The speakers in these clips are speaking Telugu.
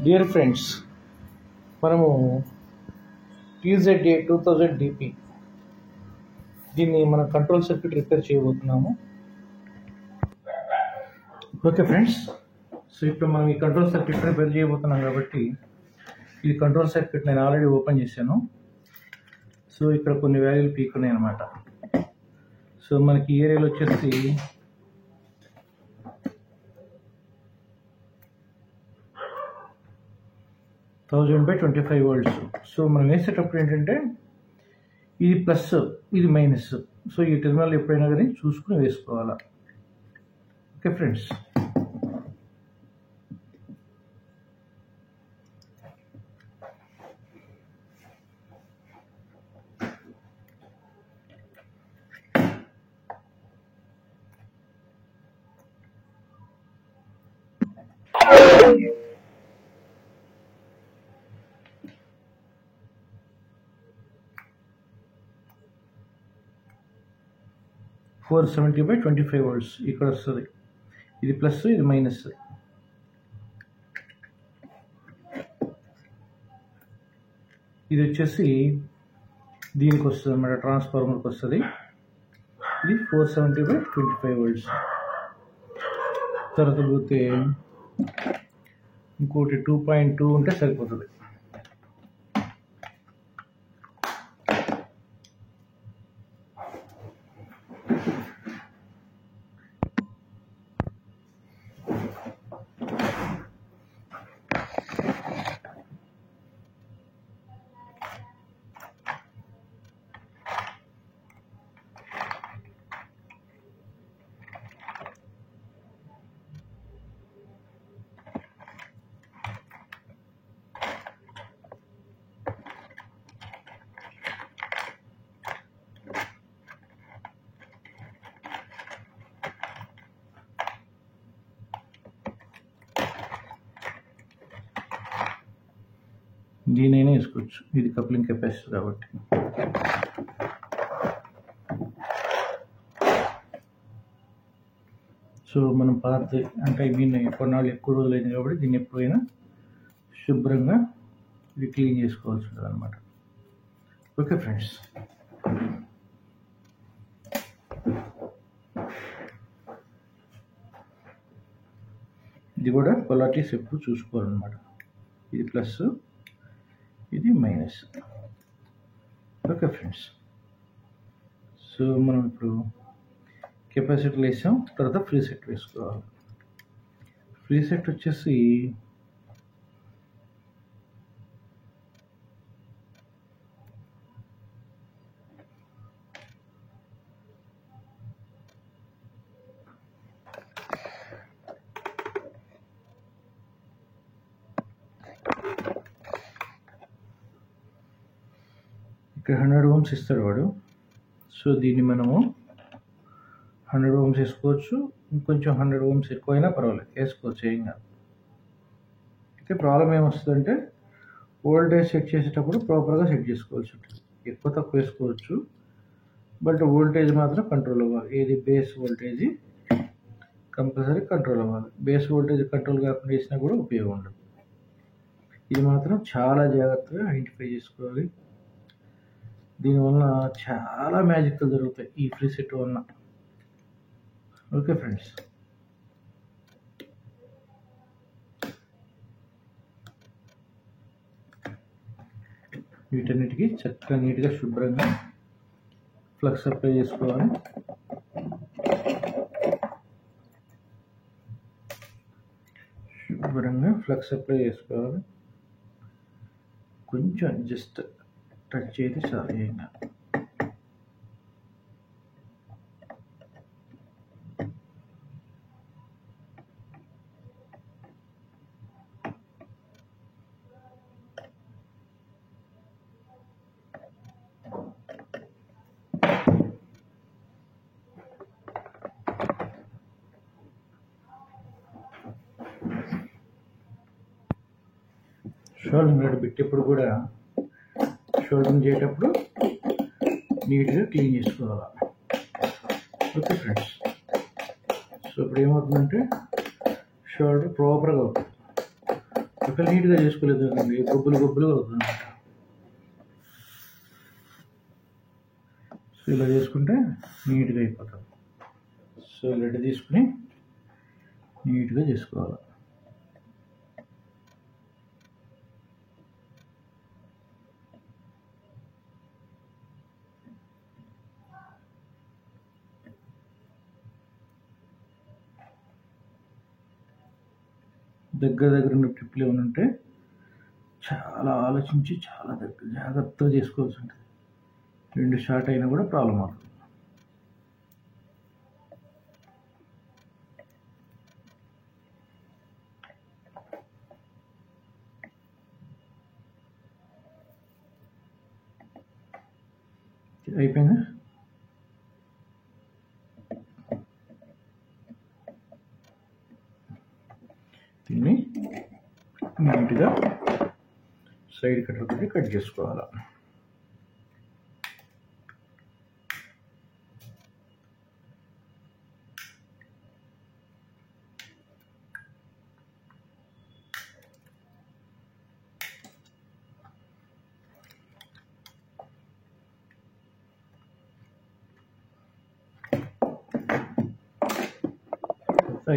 డియర్ ఫ్రెండ్స్, మనము TZA 2000 DP దీన్ని మన కంట్రోల్ సర్క్యూట్ రిపేర్ చేయబోతున్నాము. ఓకే ఫ్రెండ్స్, సో ఇప్పుడు మనం ఈ కంట్రోల్ సర్క్యూట్ రిపేర్ చేయబోతున్నాం కాబట్టి ఈ కంట్రోల్ సర్క్యూట్ నేను ఆల్రెడీ ఓపెన్ చేశాను. సో ఇక్కడ కొన్ని వాల్యూలు పీకున్నాయి అనమాట. సో మనకి ఈ ఏరియాలో వచ్చేసి 1000/25 volts. సో మనం వేసేటప్పుడు ఏంటంటే ఇది ప్లస్ ఇది మైనస్. సో ఈ టెర్మినల్ ఎప్పుడైనా కానీ చూసుకుని వేసుకోవాలా. ఓకే ఫ్రెండ్స్, $470/25 volts ఇక్కడ వస్తుంది. ఇది ప్లస్ ఇది మైనస్. ఇది వచ్చేసి దీనికి వస్తుంది అన్నమాట, ట్రాన్స్ఫార్మర్కి వస్తుంది. ఇది 470/25 volts. తర్వాత పోతే ఇంకోటి 2.2 ఉంటే సరిపోతుంది. దీనైనా వేసుకోవచ్చు, ఇది కప్లింగ్ కెపాసిటీ కాబట్టి. సో మనం పాత అంటే దీన్ని కొన్నాళ్ళు ఎక్కువ రోజులైంది కాబట్టి దీన్ని ఎప్పుడైనా శుభ్రంగా ఇది క్లీన్ చేసుకోవాల్సి ఉంటుంది అనమాట. ఓకే ఫ్రెండ్స్, ఇది కూడా పొలారిటీస్ ఎప్పుడు చూసుకోవాలన్నమాట. ఇది ప్లస్ ఇది మైనస్. ఓకే ఫ్రెండ్స్, సో మనం ఇప్పుడు కెపాసిటర్ వేసాం, తర్వాత ఫ్రీ సెట్ వేసుకోవాలి. ఫ్రీ సెట్ వచ్చేసి ఇక్కడ 100 ohms ఇస్తాడు వాడు. సో దీన్ని మనము 100 ohms వేసుకోవచ్చు, ఇంకొంచెం 100 ohms ఎక్కువైనా పర్వాలేదు, వేసుకోవచ్చు, ఏం కాదు. అయితే ప్రాబ్లం ఏమొస్తుందంటే వోల్టేజ్ సెట్ చేసేటప్పుడు ప్రాపర్గా సెట్ చేసుకోవాల్సి ఉంటుంది. ఎక్కువ తక్కువ వేసుకోవచ్చు, బట్ వోల్టేజ్ మాత్రం కంట్రోల్ అవ్వాలి. ఏది బేస్ వోల్టేజ్ కంపల్సరీ కంట్రోల్ అవ్వాలి. బేస్ వోల్టేజ్ కంట్రోల్ కాకుండా వేసినా కూడా ఉపయోగం ఉండదు. ఇది మాత్రం చాలా జాగ్రత్తగా ఐడెంటిఫై చేసుకోవాలి. దీనివల్ల చాలా మ్యాజిక్లు జరుగుతాయి ఈ ఫ్రీ సెట్ వలన. ఓకే ఫ్రెండ్స్, వీటన్నిటికీ చక్కగా నీట్గా శుభ్రంగా ఫ్లక్స్ అప్లై చేసుకోవాలి. శుభ్రంగా ఫ్లక్స్ అప్లై చేసుకోవాలి. కొంచెం జస్ట్ టచ్ చేసి చాలు, ఏం కాదు. షోల్డర్ బ్లేడ్ పెట్టేప్పుడు కూడా షోల్డరింగ్ చేసేటప్పుడు నీట్గా క్లీన్ చేసుకోవాలి. ఓకే ఫ్రెండ్స్, సో ఇప్పుడు ఏమవుతుందంటే షోల్డర్ ప్రాపర్గా అవుతుంది. ఒక నీట్గా చేసుకోలేదు కదండి, గొబ్బులు గొబ్బులు అవుతుంది. సో ఇలా చేసుకుంటే నీట్గా అయిపోతుంది. సో ఇలా తీసుకుని నీట్గా చేసుకోవాలి. దగ్గర ఉన్న ట్రిప్లు ఏమైనా ఉంటే చాలా ఆలోచించి చాలా జాగ్రత్తగా చేసుకోవాల్సి ఉంటుంది. 2 షార్ట్ అయినా కూడా ప్రాబ్లం అవుతుంది. అయిపోయిందా? దీన్ని నీట్గా సైడ్ కట్టర్ పెట్టి కట్ చేసుకోవాలి.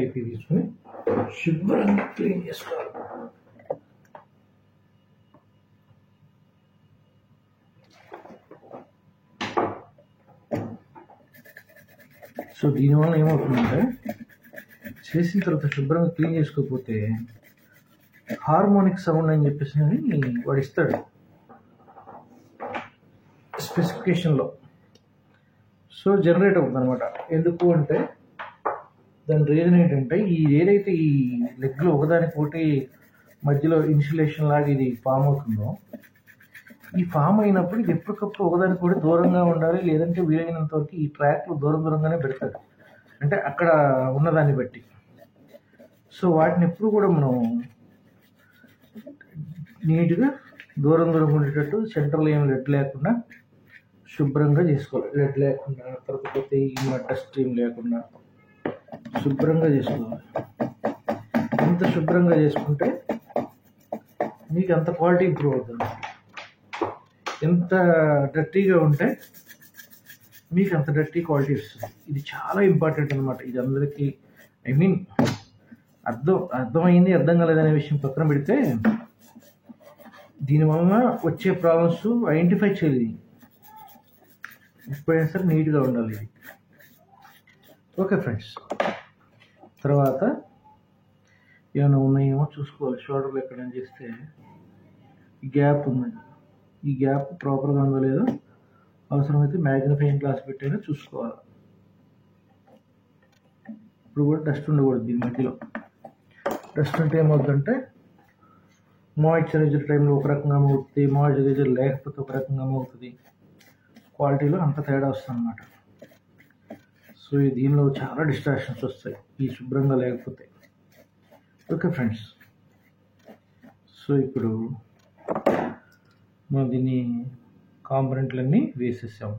ఐపీ తీసుకుని శుభ్రంగా క్లీన్ చేసుకోవాలి. సో దీనివల్ల ఏమవుతుందంటే చేసిన తర్వాత శుభ్రంగా క్లీన్ చేసుకోకపోతే హార్మోనిక్ సౌండ్ అని చెప్పేసి వాడు ఇస్తాడు స్పెసిఫికేషన్లో. సో జనరేట్ అవుతుంది అనమాట. ఎందుకు అంటే దాని రీజన్ ఏంటంటే ఏదైతే ఈ లెగ్లో ఒకదానికొకటి మధ్యలో ఇన్సులేషన్ లాగా ఇది ఫామ్ అవుతుందో, ఈ ఫామ్ అయినప్పుడు ఇది ఎప్పటికప్పుడు ఒకదానికొకటి దూరంగా ఉండాలి. లేదంటే వీలైనంత వరకు ఈ ట్రాక్లు దూరంగానే పెడతారు, అంటే అక్కడ ఉన్నదాన్ని బట్టి. సో వాటిని ఎప్పుడు కూడా మనం నీట్గా దూరం ఉండేటట్టు సెంటర్లో ఏమి లెడ్ లేకుండా శుభ్రంగా చేసుకోవాలి. లెడ్ లేకుండా, తర్వాత ఈ డస్ట్ ఏం లేకుండా శుభ్రంగా చేసుకోవాలి. ఎంత శుభ్రంగా చేసుకుంటే మీకు అంత క్వాలిటీ ఇంప్రూవ్ అవుతుంది. ఎంత డర్టీగా ఉంటే మీకు అంత డర్టీ క్వాలిటీ వస్తుంది. ఇది చాలా ఇంపార్టెంట్ అనమాట. ఇది అందరికీ అర్థమైంది అర్థం కాలేదనే విషయం పక్కన పెడితే దీనివల్ల వచ్చే ప్రాబ్లమ్స్ ఐడెంటిఫై చేయలేదు. ఎప్పుడైనా సరే నీట్గా ఉండాలి ఇది. ఓకే ఫ్రెండ్స్, తర్వాత ఏమైనా ఉన్నాయేమో చూసుకోవాలి. షోల్డర్లో ఎక్కడైనా చేస్తే ఈ గ్యాప్ ఉందండి, ఈ గ్యాప్ ప్రాపర్గా ఉందో లేదో అవసరమైతే మ్యాగ్నిఫైయింగ్ గ్లాస్ పెట్టైనా చూసుకోవాలి. ఇప్పుడు కూడా డస్ట్ ఉండకూడదు దీని మధ్యలో. డస్ట్ ఉంటే ఏమవుతుందంటే మాయిశ్చరైజర్ టైంలో ఒక రకంగా అవుతుంది, మాయిశ్చరైజర్ లేకపోతే ఒక రకంగా అవుతుంది. క్వాలిటీలో అంత తేడా వస్తుంది అన్నమాట. సో దీనిలో చాలా డిస్ట్రాక్షన్స్ వస్తాయి ఈ శుభ్రంగా లేకపోతే. ఓకే ఫ్రెండ్స్, సో ఇప్పుడు మనం దీన్ని కాంపోనెంట్లన్నీ వేసేసాము.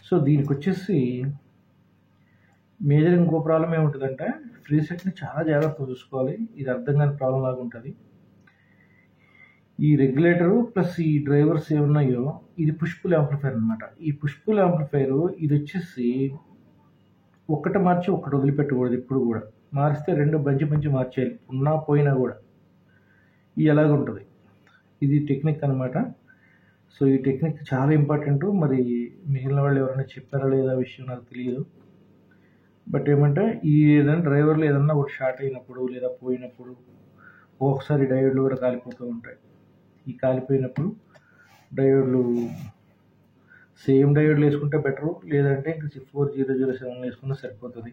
సో దీనికి వచ్చేసి మేజర్ ఇంకో ప్రాబ్లం ఏముంటుందంటే ఫ్రీసెట్ని చాలా జాగ్రత్తగా చూసుకోవాలి. ఇది అర్థం కాని ప్రాబ్లం లాగా ఉంటుంది. ఈ రెగ్యులేటరు ప్లస్ ఈ డ్రైవర్స్ ఏమున్నాయో ఇది పుష్ పుల్ యాంప్లిఫైర్ అనమాట. ఈ పుష్ పుల్ యాంప్లిఫైర్ ఇది వచ్చేసి ఒక్కటి మార్చి ఒక్కటి వదిలిపెట్టకూడదు. ఎప్పుడు కూడా మారిస్తే 2 బంచి మార్చేయాలి, ఉన్నా పోయినా కూడా. ఇది ఎలాగుంటుంది, ఇది టెక్నిక్ అనమాట. సో ఈ టెక్నిక్ చాలా ఇంపార్టెంట్. మరి మిగిలిన వాళ్ళు ఎవరైనా చెప్పారా లేదా విషయం నాకు తెలియదు. బట్ ఏమంటే ఈ ఏదైనా డ్రైవర్లో ఏదన్నా ఒకటి షార్ట్ అయినప్పుడు లేదా పోయినప్పుడు ఒకసారి డయోడ్లు కూడా కాలిపోతూ ఉంటాయి. ఈ కాలిపోయినప్పుడు డయోడ్లు సేమ్ డయోడ్లు వేసుకుంటే బెటరు, లేదంటే ఇంకా 4007 వేసుకున్నా సరిపోతుంది.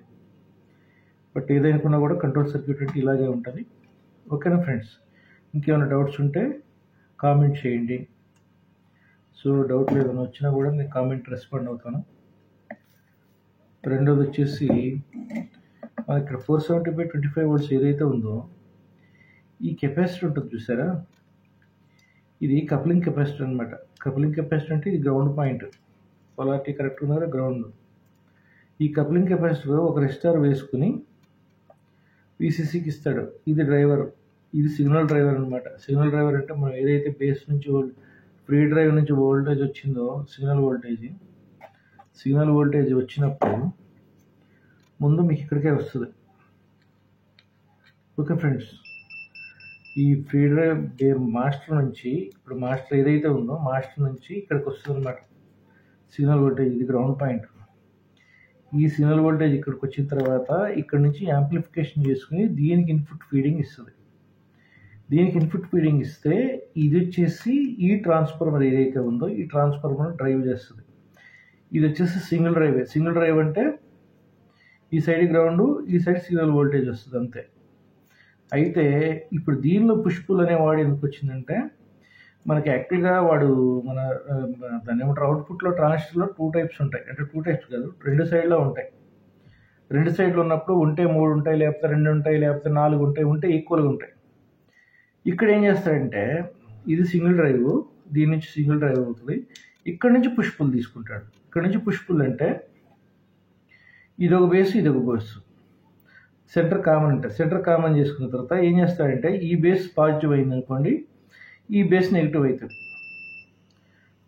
బట్ ఏదైనా కూడా కంట్రోల్ సర్క్యూట్ అంటే ఇలాగే ఉంటుంది. ఓకేనా ఫ్రెండ్స్, ఇంకేమైనా డౌట్స్ ఉంటే కామెంట్ చేయండి. సో డౌట్లు ఏదైనా వచ్చినా కూడా నేను కామెంట్ రెస్పాండ్ అవుతాను. రెండోది వచ్చేసి ఇక్కడ 470/25 volts ఏదైతే ఉందో ఈ కెపాసిటర్ ఉంటుంది చూసారా, ఇది కప్లింగ్ కెపాసిటర్ అనమాట. కప్లింగ్ కెపాసిటర్ అంటే ఇది గ్రౌండ్ పాయింట్, పొలారిటీ కరెక్ట్ ఉన్నారు గ్రౌండ్. ఈ కప్లింగ్ కెపాసిటర్ ఒక రెసిస్టర్ వేసుకుని వీసీసీకి ఇస్తాడు. ఇది డ్రైవర్, ఇది సిగ్నల్ డ్రైవర్ అనమాట. సిగ్నల్ డ్రైవర్ అంటే మనం ఏదైతే బేస్ నుంచి ఫ్రీ డ్రైవ్ నుంచి వోల్టేజ్ వచ్చిందో సిగ్నల్ వోల్టేజ్ వచ్చినప్పుడు ముందు మీకు ఇక్కడికే వస్తుంది. ఓకే ఫ్రెండ్స్, ఈ ఫ్రీ డ్రైవ్ మాస్టర్ నుంచి, ఇప్పుడు మాస్టర్ ఏదైతే ఉందో మాస్టర్ నుంచి ఇక్కడికి వస్తుంది అనమాట సిగ్నల్ వోల్టేజ్. ఇది గ్రౌండ్ పాయింట్. ఈ సిగ్నల్ వోల్టేజ్ ఇక్కడికి వచ్చిన తర్వాత ఇక్కడ నుంచి యాంప్లిఫికేషన్ చేసుకుని దీనికి ఇన్పుట్ ఫీడింగ్ ఇస్తుంది. దీనికి ఇన్పుట్ ఫీడింగ్ ఇస్తే ఇది వచ్చేసి ఈ ట్రాన్స్ఫార్మర్ ఏదైతే ఉందో ఈ ట్రాన్స్ఫార్మర్ డ్రైవ్ చేస్తుంది. ఇది వచ్చేసి సింగిల్ డ్రైవ్ అంటే ఈ సైడ్ గ్రౌండ్, ఈ సైడ్ సిగ్నల్ వోల్టేజ్ వస్తుంది అంతే. అయితే ఇప్పుడు దీనిలో పుష్ పుల్ అనేవాడు ఎందుకు వచ్చిందంటే, మనకి యాక్చువల్గా వాడు దాన్ని ఏమంటారు, అవుట్పుట్లో ట్రాన్సిస్టర్లో 2 టైప్స్ ఉంటాయి. అంటే 2 టైప్స్ కాదు, 2 సైడ్లో ఉంటాయి. 2 సైడ్లు ఉన్నప్పుడు ఉంటే 3 ఉంటాయి, లేకపోతే 2 ఉంటాయి, లేకపోతే 4 ఉంటాయి, ఈక్వల్గా ఉంటాయి. ఇక్కడ ఏం చేస్తాడంటే ఇది సింగిల్ డ్రైవ్, దీని నుంచి సింగిల్ డ్రైవ్ అవుతుంది. ఇక్కడ నుంచి పుష్ పుల్ తీసుకుంటాడు. ఇక్కడ నుంచి పుష్ పుల్ అంటే ఇదొక బేస్, ఇదొక బేస్, సెంటర్ కామన్ అంటే సెంటర్ కామన్ చేసుకున్న తర్వాత ఏం చేస్తాడంటే ఈ బేస్ పాజిటివ్ అయింది అనుకోండి, ఈ బేస్ నెగిటివ్ అవుతుంది.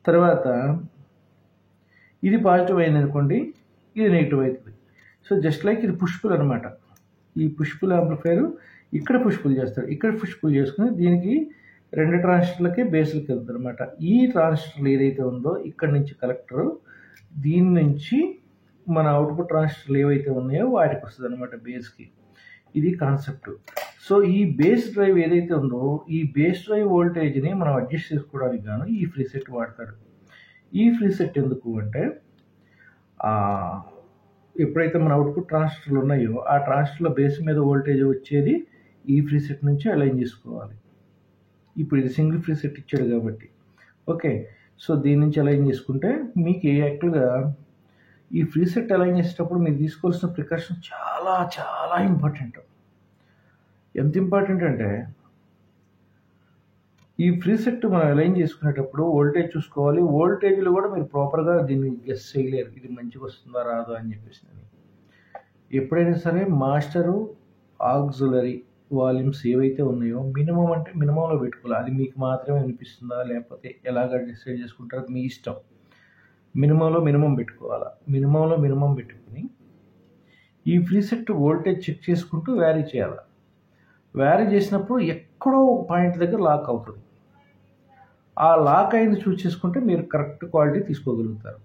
తర్వాత ఇది పాజిటివ్ అయింది అనుకోండి, ఇది నెగిటివ్ అవుతుంది. సో జస్ట్ లైక్ ఇది పుష్ పుల్ అనమాట. ఈ పుష్ పుల్ యాంప్లిఫైర్ ఇక్కడ పుష్ పుల్ చేస్తాడు, ఇక్కడ పుష్ పుల్ చేసుకుని దీనికి 2 ట్రాన్సిస్టర్లకి బేస్లకి వెళ్తుంది అనమాట. ఈ ట్రాన్సిస్టర్లు ఏదైతే ఉందో ఇక్కడ నుంచి కలెక్టర్, దీని నుంచి మన అవుట్పుట్ ట్రాన్సిస్టర్లు ఏవైతే ఉన్నాయో వాటికి వస్తుంది అనమాట బేస్కి. ఇది కాన్సెప్ట్. సో ఈ బేస్ డ్రైవ్ ఏదైతే ఉందో ఈ బేస్ డ్రైవ్ వోల్టేజ్ని మనం అడ్జస్ట్ చేసుకోవడానికి గాను ఈ ఫ్రీ సెట్ వాడతాడు. ఈ ఫ్రీ సెట్ ఎందుకు అంటే ఎప్పుడైతే మన అవుట్పుట్ ట్రాన్సిస్టర్లు ఉన్నాయో ఆ ట్రాన్సిస్టర్ల బేస్ మీద వోల్టేజ్ వచ్చేది ఈ ఫ్రీ సెట్ నుంచి అలైన్ చేసుకోవాలి. ఇప్పుడు ఇది సింగిల్ ఫ్రీ సెట్ ఇచ్చాడు కాబట్టి ఓకే. సో దీని నుంచి అలైన్ చేసుకుంటే మీకు యాక్చువల్గా ఈ ఫ్రీ సెట్ అలైన్ చేసేటప్పుడు మీరు తీసుకోవాల్సిన ప్రికాషన్ చాలా చాలా ఇంపార్టెంట్. ఎంత ఇంపార్టెంట్ అంటే ఈ ఫ్రీ సెట్ మనం అలైన్ చేసుకునేటప్పుడు వోల్టేజ్ చూసుకోవాలి. వోల్టేజ్లు కూడా మీరు ప్రాపర్గా దీన్ని గెస్ చేయలేరు, ఇది మంచిగా వస్తుందా రాదా అని చెప్పేసి. ఎప్పుడైనా సరే మాస్టరు ఆక్సిలరీ వాల్యూమ్స్ ఏవైతే ఉన్నాయో మినిమం అంటే మినిమంలో పెట్టుకోవాలి. అది మీకు మాత్రమే వినిపిస్తుందా లేకపోతే ఎలాగ డిసైడ్ చేసుకుంటారో మీ ఇష్టం. మినిమంలో మినిమం పెట్టుకోవాలా. మినిమంలో మినిమం పెట్టుకుని ఈ ఫ్రీ సెట్ వోల్టేజ్ చెక్ చేసుకుంటూ వ్యారీ చేయాలి. వ్యారీ చేసినప్పుడు ఎక్కడో ఒక పాయింట్ దగ్గర లాక్ అవుతుంది. ఆ లాక్ అయింది చూస్ చేసుకుంటే మీరు కరెక్ట్ క్వాలిటీ తీసుకోగలుగుతారు.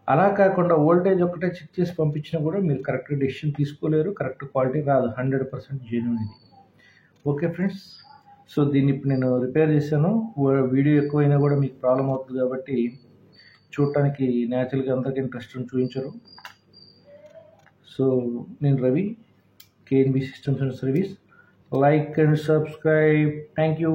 అలా కాకుండా వోల్టేజ్ ఒకటే చెక్ చేసి పంపించినా కూడా మీరు కరెక్ట్ డెసిషన్ తీసుకోలేరు, కరెక్ట్ క్వాలిటీ రాదు. 100% జెన్యూన్ ఇది. ఓకే ఫ్రెండ్స్, సో దీన్ని ఇప్పుడు నేను రిపేర్ చేశాను. వీడియో ఎక్కువైనా కూడా మీకు ప్రాబ్లం అవుతుంది కాబట్టి చూడటానికి న్యాచురల్గా అందరికీ ఇంట్రెస్ట్ చూపించరు. సో నేను Ravi, KNB systems and service. Like and subscribe. Thank you.